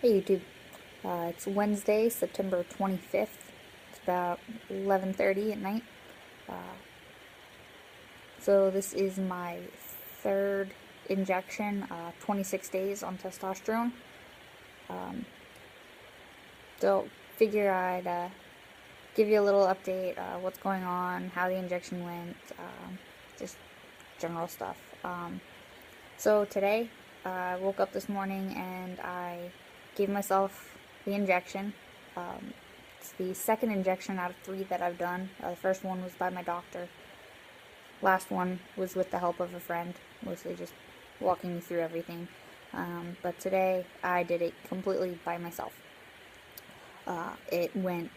Hey YouTube, it's Wednesday, September 25th. It's about 11:30 at night. Uh, so this is my third injection, 26 days on testosterone. Um, so figure I'd give you a little update, what's going on, how the injection went, just general stuff. So today, I woke up this morning and I gave myself the injection. It's the second injection out of three that I've done. The first one was by my doctor. Last one was with the help of a friend, mostly just walking me through everything. But today I did it completely by myself. It went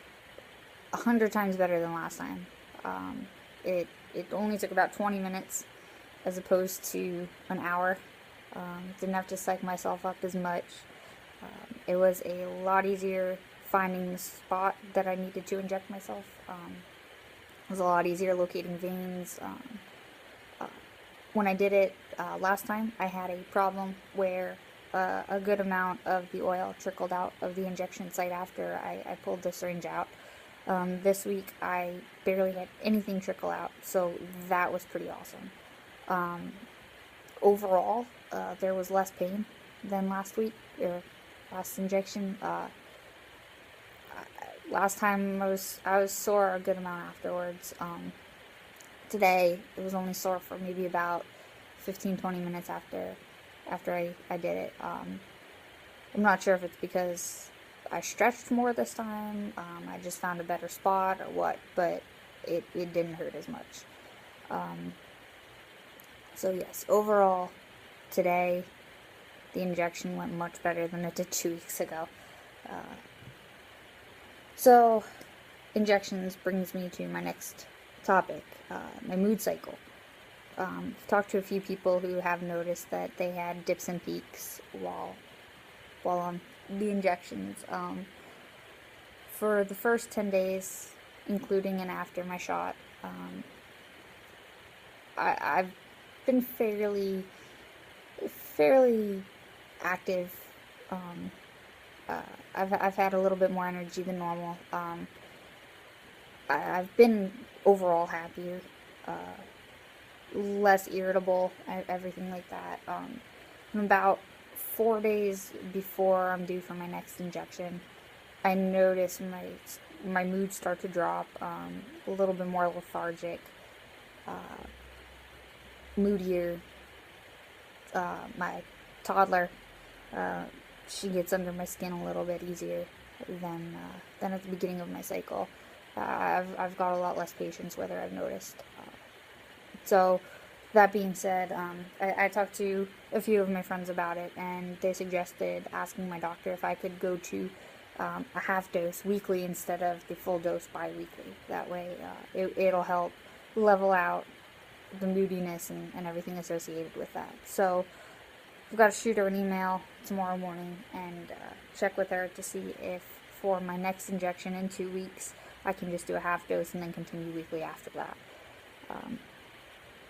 100 times better than last time. It only took about 20 minutes as opposed to an hour. Didn't have to psych myself up as much. It was a lot easier finding the spot that I needed to inject myself. It was a lot easier locating veins. Uh, when I did it last time, I had a problem where a good amount of the oil trickled out of the injection site after I pulled the syringe out. This week, I barely had anything trickle out, so that was pretty awesome. Overall, there was less pain than last week, or last injection. Last time I was sore a good amount afterwards. Today it was only sore for maybe about 15-20 minutes after I did it. I'm not sure if it's because I stretched more this time. I just found a better spot or what, but it didn't hurt as much. So yes, overall, today the injection went much better than it did 2 weeks ago. So injections brings me to my next topic, my mood cycle. I've talked to a few people who have noticed that they had dips and peaks while on the injections. For the first 10 days, including and after my shot, I've been fairly active. I've had a little bit more energy than normal. I've been overall happier, less irritable, everything like that. About 4 days before I'm due for my next injection, I notice my mood start to drop, a little bit more lethargic, moodier. My toddler, she gets under my skin a little bit easier than at the beginning of my cycle. I've got a lot less patience with her, I've noticed. So, that being said, I talked to a few of my friends about it, and they suggested asking my doctor if I could go to a half dose weekly instead of the full dose bi-weekly. That way, it'll help level out the moodiness and everything associated with that. So, I've got to shoot her an email tomorrow morning and check with her to see if for my next injection in 2 weeks, I can just do a half dose and then continue weekly after that.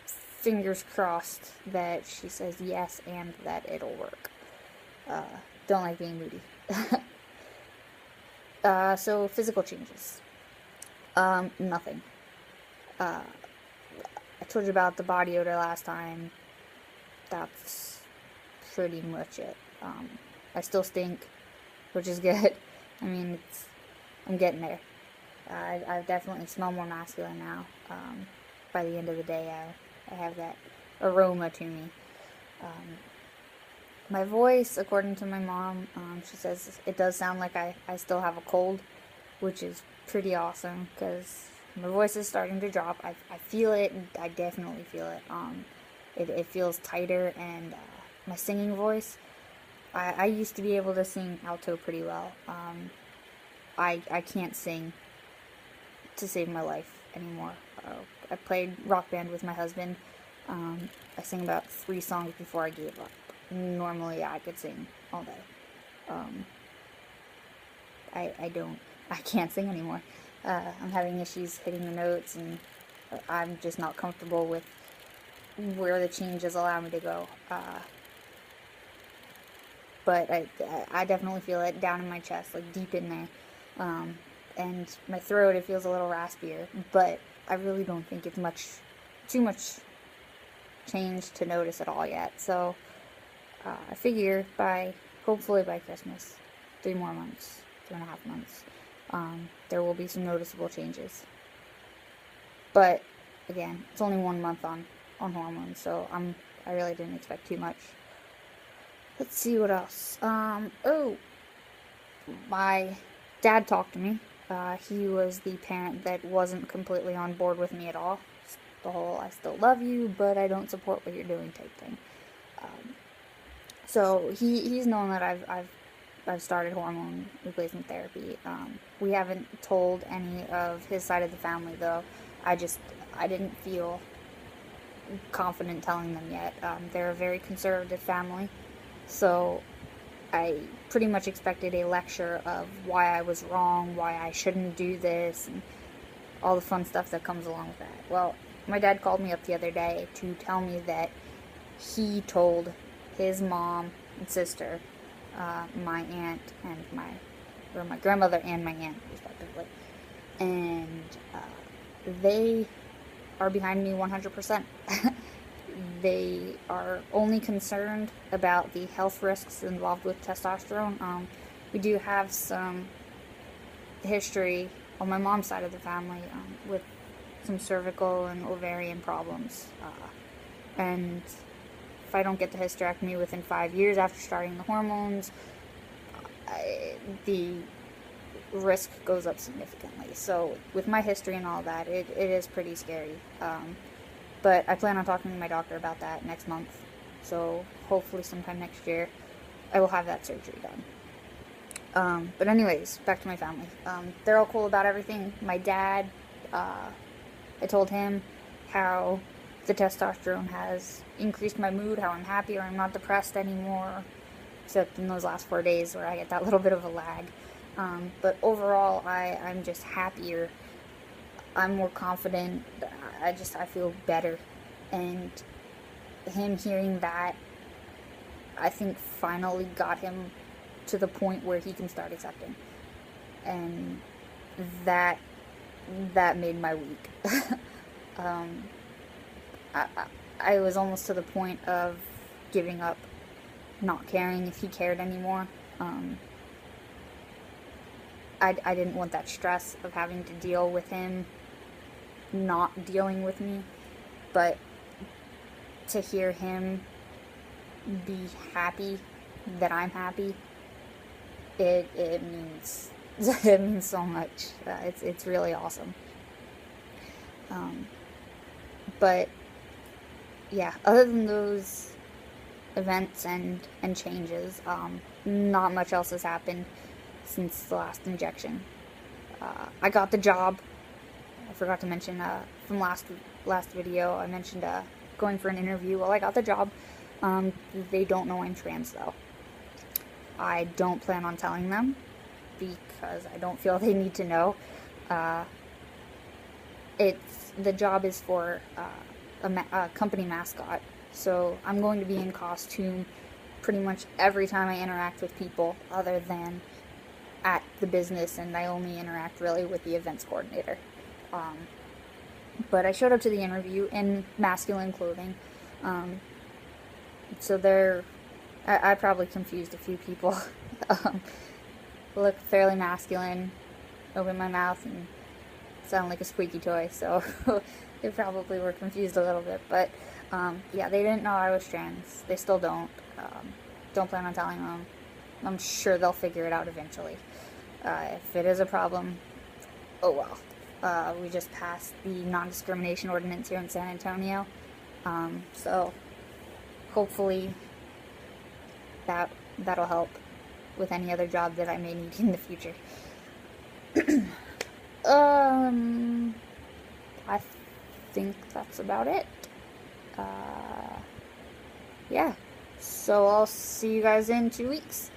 Fingers crossed that she says yes and that it'll work. Don't like being moody. So physical changes. Nothing. I told you about the body odor last time. That's pretty much it. I still stink, which is good. I mean, I'm getting there. I definitely smell more masculine now. By the end of the day, I have that aroma to me. My voice, according to my mom, she says it does sound like I still have a cold, which is pretty awesome because my voice is starting to drop. I feel it. I definitely feel it. It feels tighter, and my singing voice, I used to be able to sing alto pretty well. I can't sing to save my life anymore. I played rock band with my husband. I sang about 3 songs before I gave up. Normally I could sing all day. I can't sing anymore. I'm having issues hitting the notes, and I'm just not comfortable with where the changes allow me to go. but I definitely feel it down in my chest, like deep in there. And my throat, it feels a little raspier, but I really don't think it's too much change to notice at all yet. So I figure hopefully by Christmas, 3.5 months, there will be some noticeable changes. But again, it's only 1 month on hormones, so I really didn't expect too much. Let's see what else. Oh, my dad talked to me. He was the parent that wasn't completely on board with me at all. The whole "I still love you, but I don't support what you're doing" type thing. So he's known that I've started hormone replacement therapy. We haven't told any of his side of the family though. I didn't feel confident telling them yet. They're a very conservative family, so I pretty much expected a lecture of why I was wrong, why I shouldn't do this, and all the fun stuff that comes along with that. Well, my dad called me up the other day to tell me that he told his mom and sister, my aunt and my grandmother and my aunt respectively, and they are behind me 100%. They are only concerned about the health risks involved with testosterone. We do have some history on my mom's side of the family with some cervical and ovarian problems. And if I don't get the hysterectomy within 5 years after starting the hormones, the risk goes up significantly. So with my history and all that, it is pretty scary. But I plan on talking to my doctor about that next month. So hopefully sometime next year, I will have that surgery done. But anyways, back to my family. They're all cool about everything. My dad, I told him how the testosterone has increased my mood, how I'm happier, I'm not depressed anymore, except in those last 4 days where I get that little bit of a lag. But overall, I'm just happier. I'm more confident. I feel better. And him hearing that, I think finally got him to the point where he can start accepting. And that made my week. I was almost to the point of giving up, not caring if he cared anymore. I didn't want that stress of having to deal with him not dealing with me, but to hear him be happy that I'm happy, it means it means so much. It's really awesome. But yeah, other than those events and changes, not much else has happened since the last injection. I got the job. I forgot to mention from last video, I mentioned going for an interview. Well, I got the job. They don't know I'm trans though. I don't plan on telling them because I don't feel they need to know. The job is for a company mascot, so I'm going to be in costume pretty much every time I interact with people other than at the business, and I only interact really with the events coordinator. But I showed up to the interview in masculine clothing, so I probably confused a few people. Look fairly masculine, open my mouth and sound like a squeaky toy, so they probably were confused a little bit. But yeah, they didn't know I was trans. They still don't. Don't plan on telling them. I'm sure they'll figure it out eventually. If it is a problem, oh well. We just passed the non-discrimination ordinance here in San Antonio, so hopefully that'll help with any other job that I may need in the future. I think that's about it. Yeah, so I'll see you guys in 2 weeks.